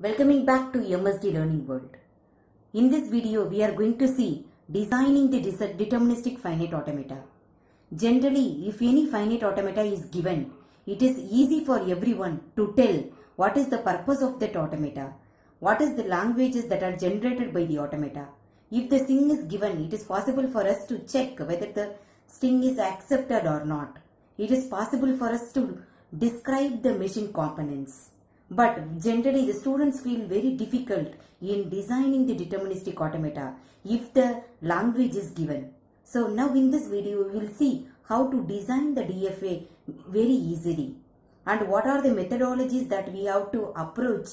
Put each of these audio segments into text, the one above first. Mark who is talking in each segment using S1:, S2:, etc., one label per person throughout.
S1: Welcoming back to MSD Learning World. In this video, we are going to see designing the deterministic finite automata. Generally, if any finite automata is given, it is easy for everyone to tell what is the purpose of that automata, what is the languages that are generated by the automata. If the string is given, it is possible for us to check whether the string is accepted or not. It is possible for us to describe the machine components. But generally the students feel very difficult in designing the deterministic automata if the language is given. So now in this video we will see how to design the DFA very easily and what are the methodologies that we have to approach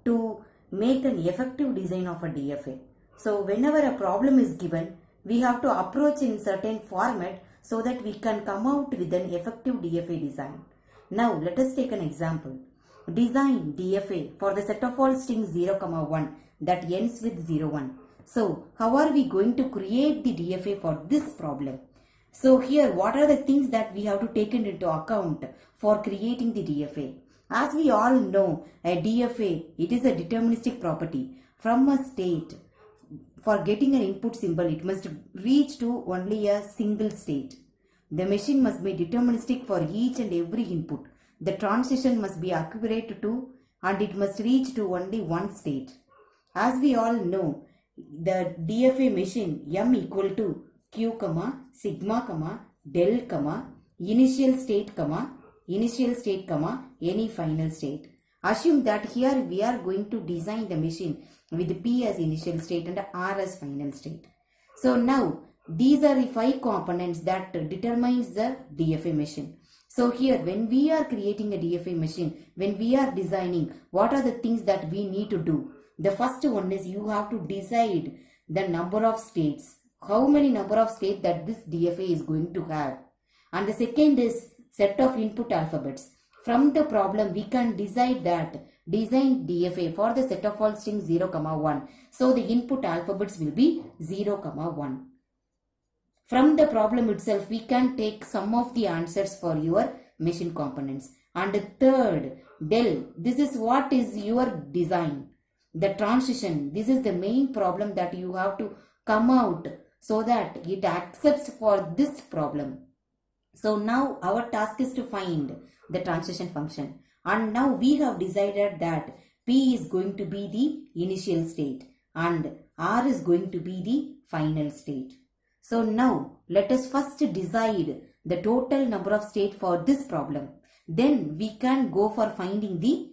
S1: to make an effective design of a DFA. So whenever a problem is given, we have to approach in certain format so that we can come out with an effective DFA design. Now let us take an example. Design DFA for the set of all strings 0, 1 that ends with 0, 1. So how are we going to create the DFA for this problem? So here what are the things that we have to take into account for creating the DFA? As we all know, a DFA, it is a deterministic property. From a state, for getting an input symbol, it must reach to only a single state. The machine must be deterministic for each and every input. The transition must be accurate to and it must reach to only one state. As we all know, the DFA machine M equal to Q, sigma, del, initial state, any final state. Assume that here we are going to design the machine with P as initial state and R as final state. So now these are the 5 components that determines the DFA machine. So here when we are creating a DFA machine, when we are designing, what are the things that we need to do? The first one is you have to decide the number of states. How many number of states that this DFA is going to have. And the second is set of input alphabets. From the problem we can decide that design DFA for the set of all strings 0, 1. So the input alphabets will be 0, 1. From the problem itself, we can take some of the answers for your machine components. And the third, del, this is what is your design. The transition, this is the main problem that you have to come out so that it accepts for this problem. So now our task is to find the transition function. And now we have decided that P is going to be the initial state and R is going to be the final state. So now let us first decide the total number of states for this problem. Then we can go for finding the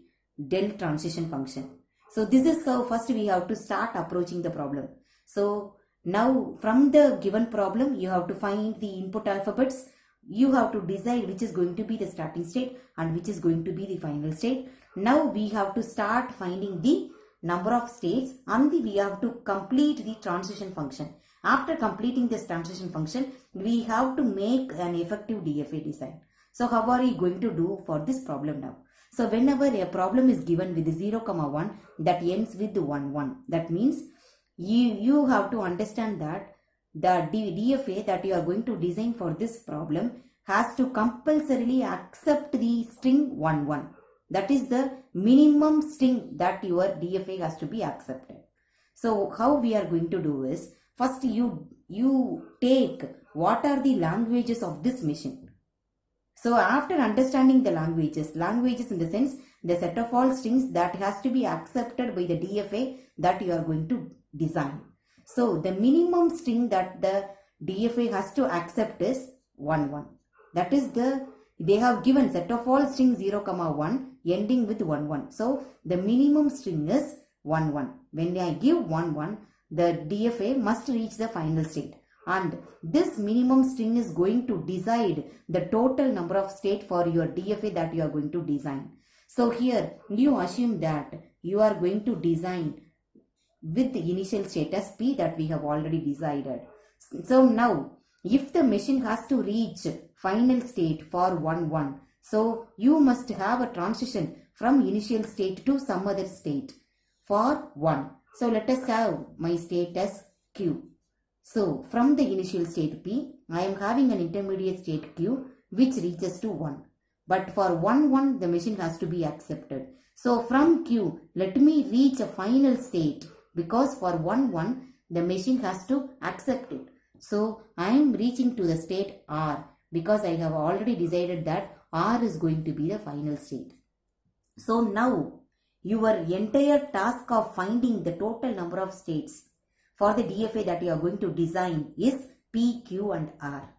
S1: del transition function. So this is how first we have to start approaching the problem. So now from the given problem you have to find the input alphabets. You have to decide which is going to be the starting state and which is going to be the final state. Now we have to start finding the number of states and we have to complete the transition function. After completing this transition function, we have to make an effective DFA design. So how are we going to do for this problem now? So whenever a problem is given with 0, 1 that ends with 1, 1. That means you have to understand that the DFA that you are going to design for this problem has to compulsorily accept the string 1, 1. That is the minimum string that your DFA has to be accepted. So how we are going to do is, first you take what are the languages of this machine. So after understanding the languages in the sense the set of all strings that has to be accepted by the DFA that you are going to design. So the minimum string that the DFA has to accept is 1, 1. That is they have given set of all strings 0, 1 ending with 1, 1. So the minimum string is 1, 1. When I give 1, 1, the DFA must reach the final state. And this minimum string is going to decide the total number of states for your DFA that you are going to design. So here you assume that you are going to design with the initial state as P that we have already decided. So now if the machine has to reach final state for 1, 1, so you must have a transition from initial state to some other state for 1. So let us have my state as Q. So from the initial state P, I am having an intermediate state Q which reaches to 1. But for 1, 1 the machine has to be accepted. So from Q, let me reach a final state, because for 1, 1, the machine has to accept it. So I am reaching to the state R, because I have already decided that R is going to be the final state. So now your entire task of finding the total number of states for the DFA that you are going to design is P, Q and R.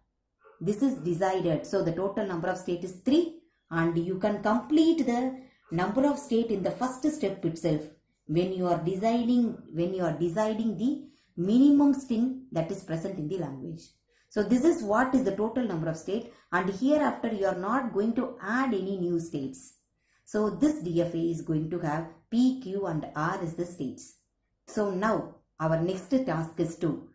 S1: This is decided. So the total number of state is 3, and you can complete the number of state in the first step itself when you are deciding the minimum string that is present in the language. So this is what is the total number of state, and hereafter you are not going to add any new states. So this DFA is going to have P, Q and R as the states. So now our next task is to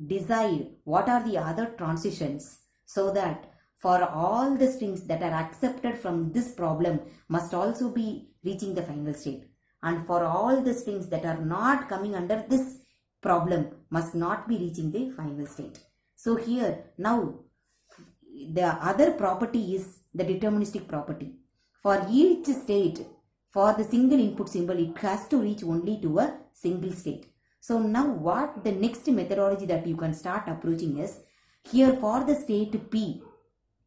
S1: decide what are the other transitions, so that for all the strings that are accepted from this problem must also be reaching the final state, and for all the strings that are not coming under this problem must not be reaching the final state. So here now the other property is the deterministic property. For each state, for the single input symbol, it has to reach only to a single state. So now what the next methodology that you can start approaching is, here for the state P,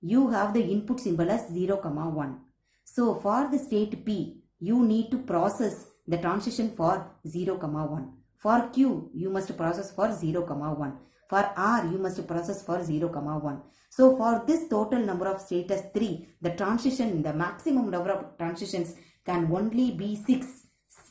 S1: you have the input symbol as 0, 1. So for the state P, you need to process the transition for 0, 1. For Q, you must process for 0, 1. For R, you must process for 0, 1. So for this total number of state as 3, the transition, the maximum number of transitions can only be 6,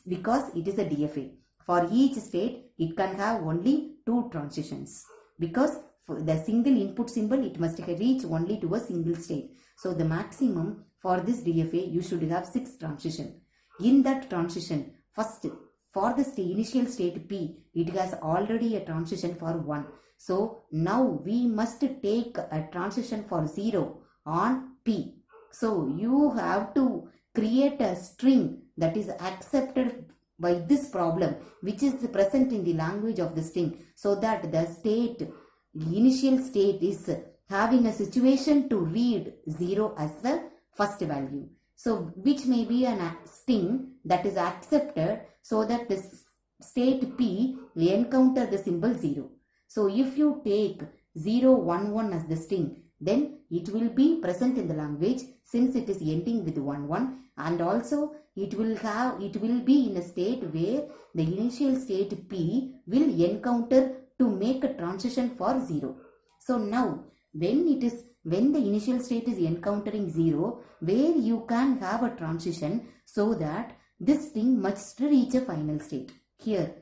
S1: because it is a DFA. For each state, it can have only 2 transitions, because for the single input symbol, it must reach only to a single state. So the maximum for this DFA, you should have 6 transition. In that transition, first for the initial state P, it has already a transition for 1. So now we must take a transition for 0 on P. So you have to create a string that is accepted by this problem, which is present in the language of the string, so that the initial state is having a situation to read 0 as the first value. So which may be a string that is accepted, so that this state P will encounter the symbol 0. So if you take 0, 1, 1 as the string, then it will be present in the language since it is ending with 1, 1, and also it will be in a state where the initial state P will encounter to make a transition for 0. So now when the initial state is encountering 0, where you can have a transition, so that this string must reach a final state. Here,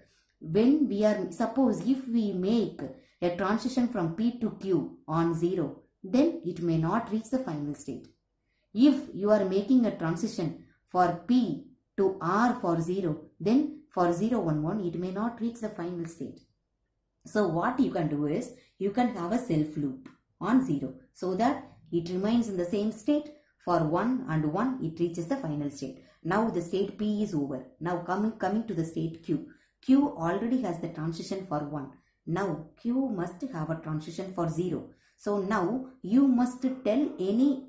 S1: when we are, suppose if we make a transition from P to Q on 0, then it may not reach the final state. If you are making a transition for P to R for 0, then for 0, 1, 1, it may not reach the final state. So what you can do is, you can have a self loop on 0, so that it remains in the same state. For 1 and 1, it reaches the final state. Now the state P is over. Now coming to the state Q. Q already has the transition for 1. Now Q must have a transition for 0. So now you must tell any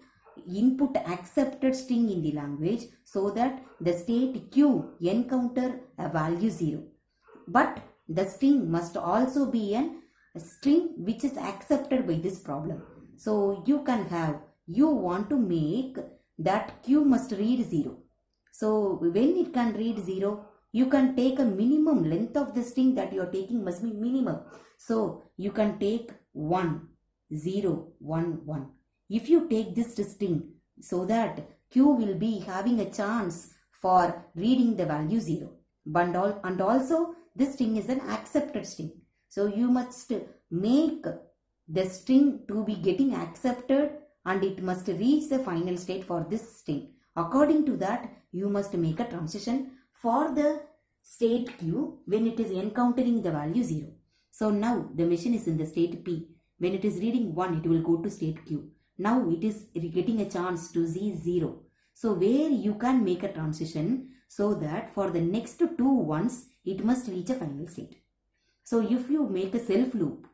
S1: input accepted string in the language, so that the state Q encounter a value 0. But the string must also be a string which is accepted by this problem. So you want to make that Q must read 0. So when it can read 0, you can take a minimum length of the string that you are taking must be minimum. So you can take 1, 0, 1, 1. If you take this string, so that Q will be having a chance for reading the value 0. And also this string is an accepted string. So you must make the string to be getting accepted, and it must reach the final state for this string. According to that, you must make a transition for the state Q when it is encountering the value 0. So now the machine is in the state P. When it is reading 1, it will go to state Q. Now it is getting a chance to see 0. So where you can make a transition, so that for the next 2 ones, it must reach a final state. So if you make a self loop,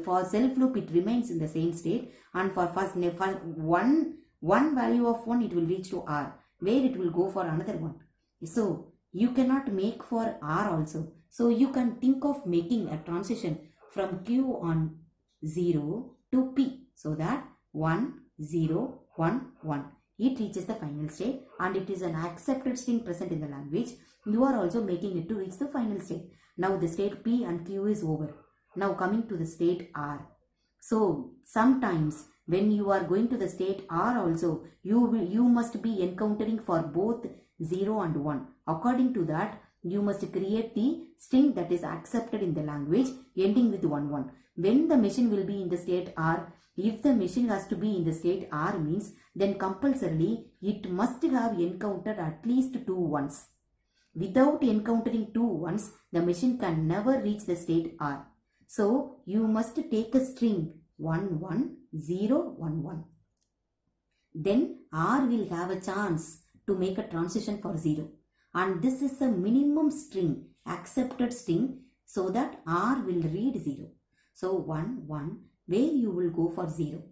S1: for self loop it remains in the same state, and for one value of 1, it will reach to R, where it will go for another one. So you cannot make for R also. So you can think of making a transition from Q on 0 to P. So that 1, 0, 1, 1. It reaches the final state and it is an accepted string present in the language. You are also making it to reach the final state. Now the state P and Q is over. Now coming to the state R. So sometimes when you are going to the state R also, you must be encountering for both 0 and 1. According to that, you must create the string that is accepted in the language ending with 1, 1. When the machine will be in the state R, if the machine has to be in the state R means, then compulsorily it must have encountered at least 2 1s. Without encountering 2 1s, the machine can never reach the state R. So you must take a string 1, 1, 0, 1, 1. Then R will have a chance to make a transition for 0. And this is a minimum string, accepted string, so that R will read 0. So 1, 1, where you will go for 0.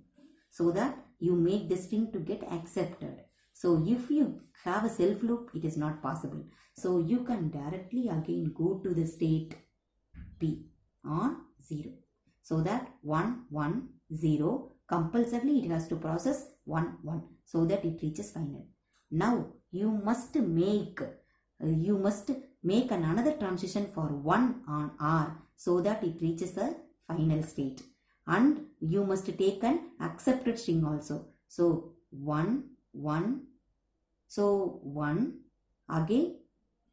S1: So that you make the string to get accepted. So if you have a self loop, it is not possible. So you can directly again go to the state P on 0. So that 1, 1, 0, compulsorily it has to process 1, 1, so that it reaches final. Now you must make another transition for 1 on R, so that it reaches the final state. And you must take an accepted string also. So 1, 1, so 1, again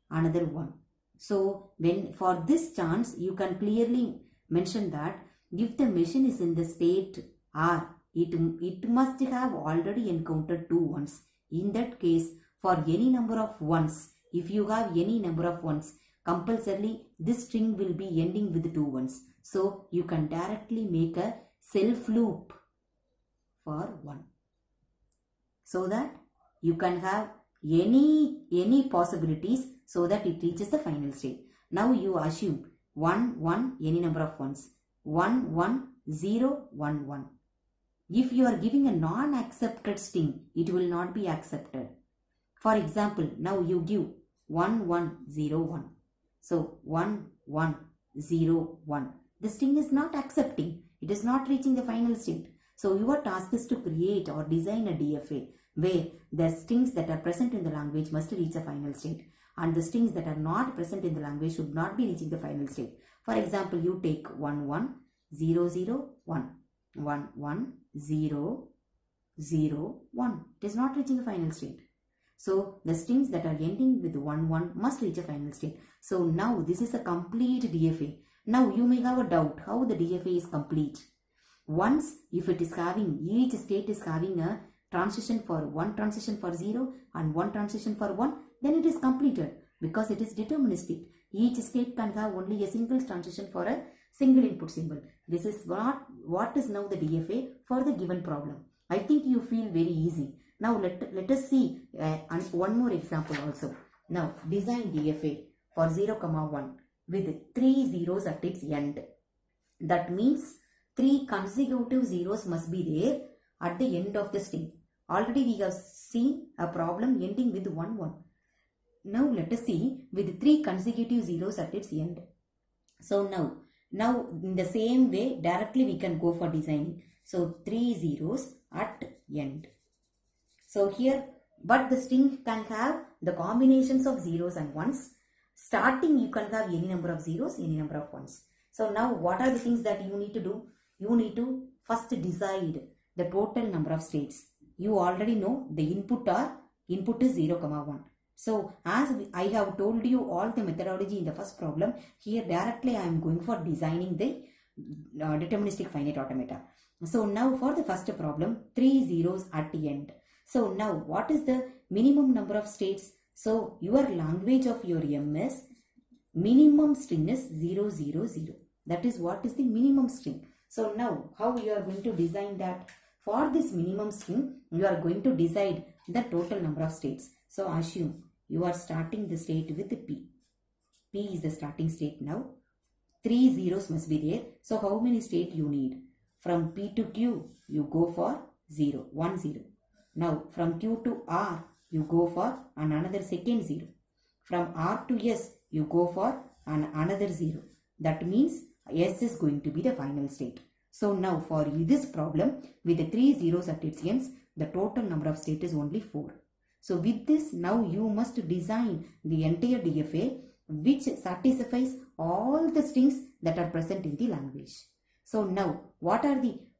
S1: another 1. So when for this chance, you can clearly mention that if the machine is in the state R, it must have already encountered 2 1s. In that case, for any number of 1s, if you have any number of 1s, compulsorily this string will be ending with 2 1s. So you can directly make a self loop for 1. So that you can have any possibilities, so that it reaches the final state. Now you assume 1, 1, any number of 1s. 1, 1, 0, 1, 1. If you are giving a non-accepted string, it will not be accepted. For example, now you give 1, 1, 0, 1. So 1, 1, 0, 1. The string is not accepting. It is not reaching the final state. So your task is to create or design a DFA where the strings that are present in the language must reach a final state, and the strings that are not present in the language should not be reaching the final state. For example, you take 1, 1, 0, 0, 1. 1, 1, 0, 0, 1. It is not reaching the final state. So the strings that are ending with 1, 1 must reach a final state. So now this is a complete DFA. Now you may have a doubt how the DFA is complete. Once if it is having, each state is having a transition for 1 transition for 0 and 1 transition for 1, then it is completed because it is deterministic. Each state can have only a single transition for a single input symbol. This is what is now the DFA for the given problem. I think you feel very easy. Now let us see one more example also. Now design DFA for 0, 1 with 3 zeros at its end. That means 3 consecutive zeros must be there at the end of the string. Already we have seen a problem ending with 1, 1. Now let us see with 3 consecutive zeros at its end. So now in the same way directly we can go for designing. So 3 zeros at end. So here, but the string can have the combinations of zeros and ones. Starting you can have any number of zeros, any number of ones. So now what are the things that you need to do? You need to first decide the total number of states. You already know the input is 0, 1. So as I have told you all the methodology in the first problem, here directly I am going for designing the deterministic finite automata. So now for the first problem, 3 zeros at the end. So now what is the minimum number of states? So your language of your MS minimum string is 0, 0, 0. That is what is the minimum string. So now how you are going to design that? For this minimum string, you are going to decide the total number of states. So assume you are starting the state with P. P is the starting state now. 3 zeros must be there. So how many states you need? From P to Q, you go for 0, 1, 0. Now from Q to R, you go for another second 0. From R to S, you go for another 0. That means S is going to be the final state. So now for this problem, with the 3 zeros at its ends, the total number of states is only 4. So with this, now you must design the entire DFA which satisfies all the strings that are present in the language. So now,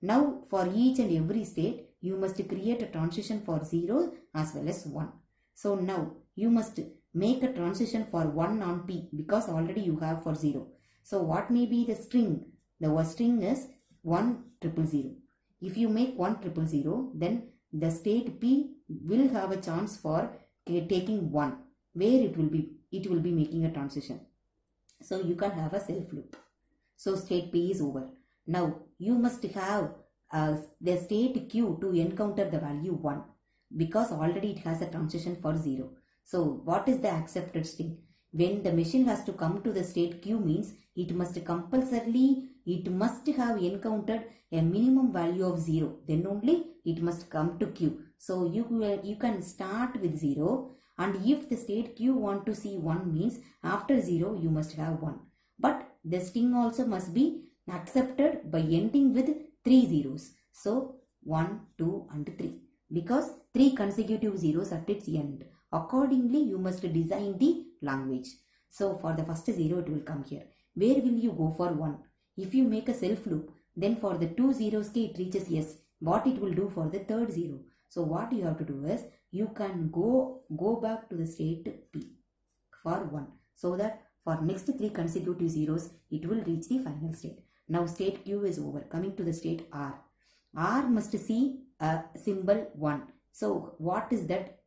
S1: now for each and every state, you must create a transition for 0 as well as 1. So now, you must make a transition for 1 on P because already you have for 0. So what may be the string? The string is 10000. If you make 10000, then the state P will have a chance for taking 1, where it will be making a transition. So you can have a self loop. So state P is over. Now you must have the state Q to encounter the value 1 because already it has a transition for 0. So what is the accepted string? When the machine has to come to the state Q means it must have encountered a minimum value of 0. Then only it must come to Q. So you can start with 0, and if the state Q want to see 1 means after 0 you must have 1. But the string also must be accepted by ending with 3 zeros. So 1, 2 and 3 because 3 consecutive zeros at its end. Accordingly you must design the language. So for the first 0 it will come here. Where will you go for 1? If you make a self loop, then for the 2 zeros it reaches S. What it will do for the third 0? So what you have to do is you can go back to the state P for 1. So that for next 3 consecutive zeros it will reach the final state. Now state Q is over. Coming to the state R. R must see a symbol 1. So what is that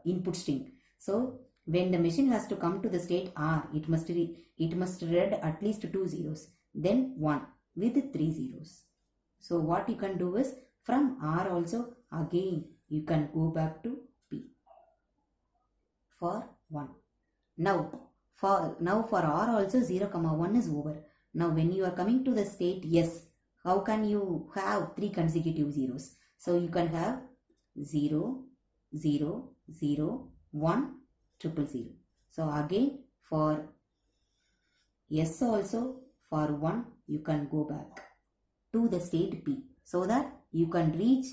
S1: input string? So when the machine has to come to the state R, it must read at least 2 zeros, then 1 with 3 zeros. So what you can do is from R also again you can go back to P for 1. Now for R also 0, 1 is over. Now when you are coming to the state S, how can you have 3 consecutive zeros? So you can have 0, 0, 0, 1, 000. So again for S also for 1 you can go back to the state P so that you can reach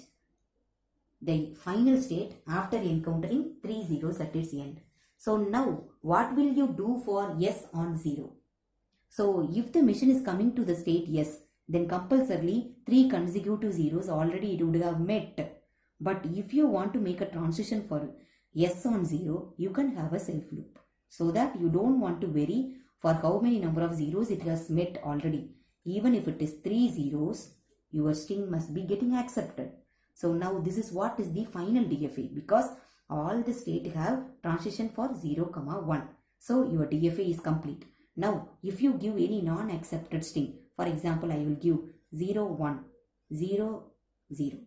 S1: the final state after encountering 3 zeros at its end. So now what will you do for S on 0? So if the machine is coming to the state S, then compulsorily 3 consecutive zeros already it would have met. But if you want to make a transition for S on 0, you can have a self loop. So that you don't want to vary for how many number of zeros it has met already. Even if it is 3 zeros, your string must be getting accepted. So now this is what is the final DFA because all the state have transition for 0, 1. So your DFA is complete. Now if you give any non-accepted string, for example I will give 0, 1, 0, 0.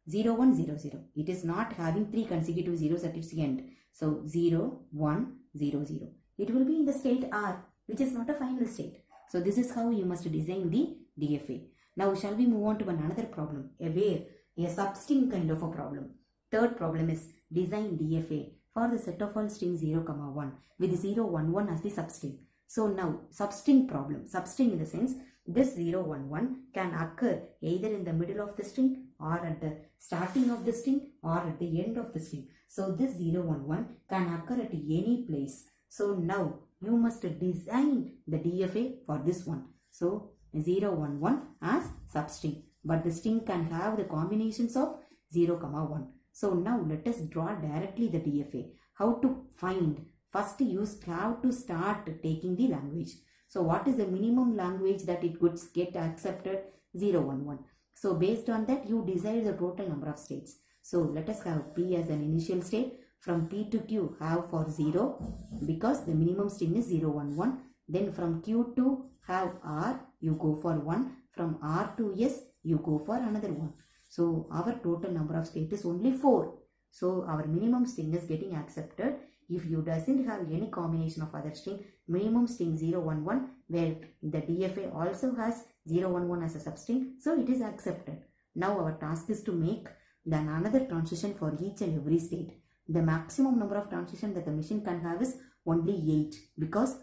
S1: 0, 1, 0, 0. It is not having 3 consecutive zeros at its end. So 0, 1, 0, 0. It will be in the state R, which is not a final state. So this is how you must design the DFA. Now shall we move on to another problem, a substring kind of a problem. Third problem is design DFA for the set of all strings 0, 1 with 0, 1, 1 as the substring. So now substring problem. Substring in the sense this 0, 1, 1 can occur either in the middle of the string or at the starting of the string or at the end of the string. So this 0, 1, 1 can occur at any place. So now you must design the DFA for this one. So 0, 1, 1 as substring. But the string can have the combinations of 0, 1. So now let us draw directly the DFA. How to find? First you have to start taking the language. So what is the minimum language that it could get accepted? 0, 1, 1. So based on that you decide the total number of states. So let us have P as an initial state. From P to Q have for 0 because the minimum string is 0, 1, 1. Then from Q to have R you go for 1. From R to S you go for another 1. So our total number of states is only 4. So our minimum string is getting accepted. If you doesn't have any combination of other string, minimum string 0, 1, 1 where the DFA also has 0, 1, 1 as a substring. So it is accepted. Now our task is to make then another transition for each and every state. the maximum number of transition that the machine can have is only 8, because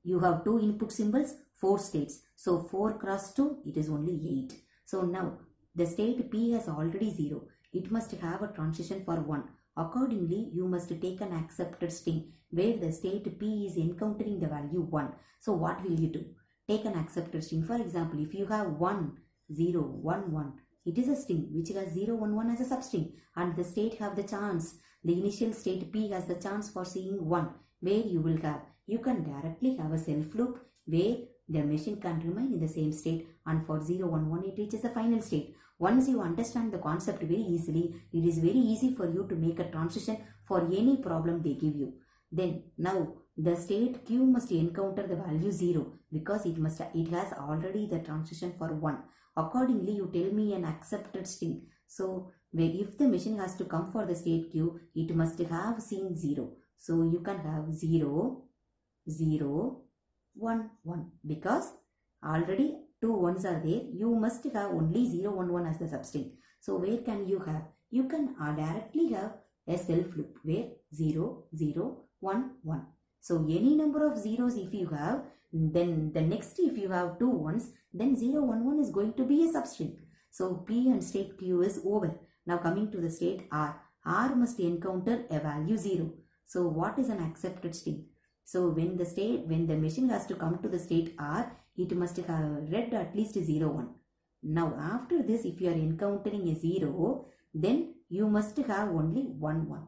S1: you have 2 input symbols, 4 states. So 4 cross 2, it is only 8. So now the state P has already 0. It must have a transition for 1. Accordingly, you must take an accepted string where the state P is encountering the value 1. So what will you do? Take an accepted string. For example, if you have 1, 0, 1, 1, it is a string which has 0, 1, 1 as a substring, and the state have the chance, the initial state P has the chance for seeing 1, where you can directly have a self loop where the machine can remain in the same state, and for 0, 1, 1 it reaches the final state. Once you understand the concept very easily, it is very easy for you to make a transition for any problem they give you. Then now the state Q must encounter the value 0, because it has already the transition for 1. Accordingly, you tell me an accepted string. So if the machine has to come for the state Q, it must have seen 0. So you can have 0, 0, 1, 1, because already 2 1s are there. You must have only 0, 1, 1 as the substring. So where can you have? You can directly have a self loop where 0, 0, 1, 1. So any number of zeros if you have, then the next if you have 2 1s, then 0, 1, 1 is going to be a substring. So P and state Q is over. Now coming to the state R. R must encounter a value 0. So what is an accepted string? So when the machine has to come to the state R, it must have read at least 0, 1. Now after this, if you are encountering a 0, then you must have only 1, 1.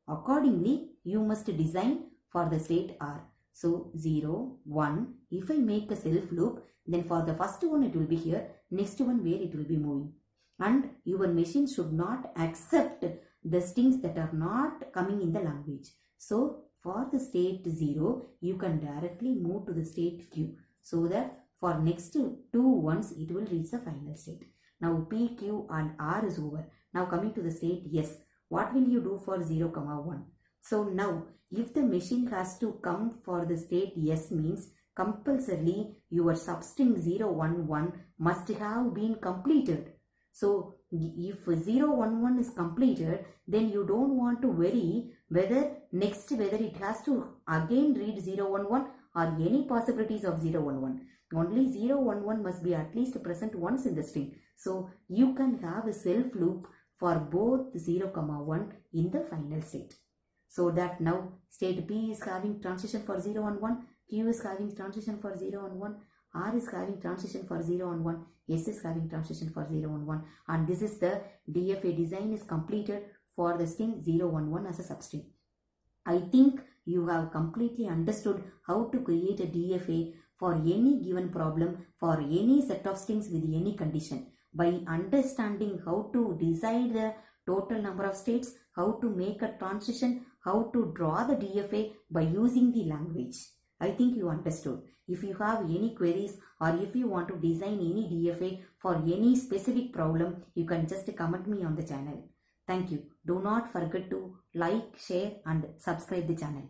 S1: Accordingly, you must design for the state R. So 0, 1, if I make a self loop, then for the first one it will be here, next one where it will be moving. And your machine should not accept the strings that are not coming in the language. So for the state 0, you can directly move to the state Q, so that for next 2 1s it will reach the final state. Now P, Q and R is over. Now coming to the state S. What will you do for 0, 1? So now if the machine has to come for the state S, means compulsorily your substring 0, 1, 1 must have been completed. So if 0, 1, 1 is completed, then you don't want to worry whether it has to again read 0, 1, 1 or any possibilities of 0, 1, 1. Only 0, 1, 1 must be at least present once in the string. So you can have a self loop for both 0, 1 in the final state. So that now state P is having transition for 0 and 1, Q is having transition for 0 and 1, R is having transition for 0 and 1, S is having transition for 0 and 1, and this is the DFA design is completed for the string 0, 1, 1 as a substring. I think you have completely understood how to create a DFA for any given problem, for any set of strings with any condition. By understanding how to decide the total number of states, how to make a transition, how to draw the DFA by using the language. I think you understood. If you have any queries or if you want to design any DFA for any specific problem, you can just comment me on the channel. Thank you. Do not forget to like, share and subscribe the channel.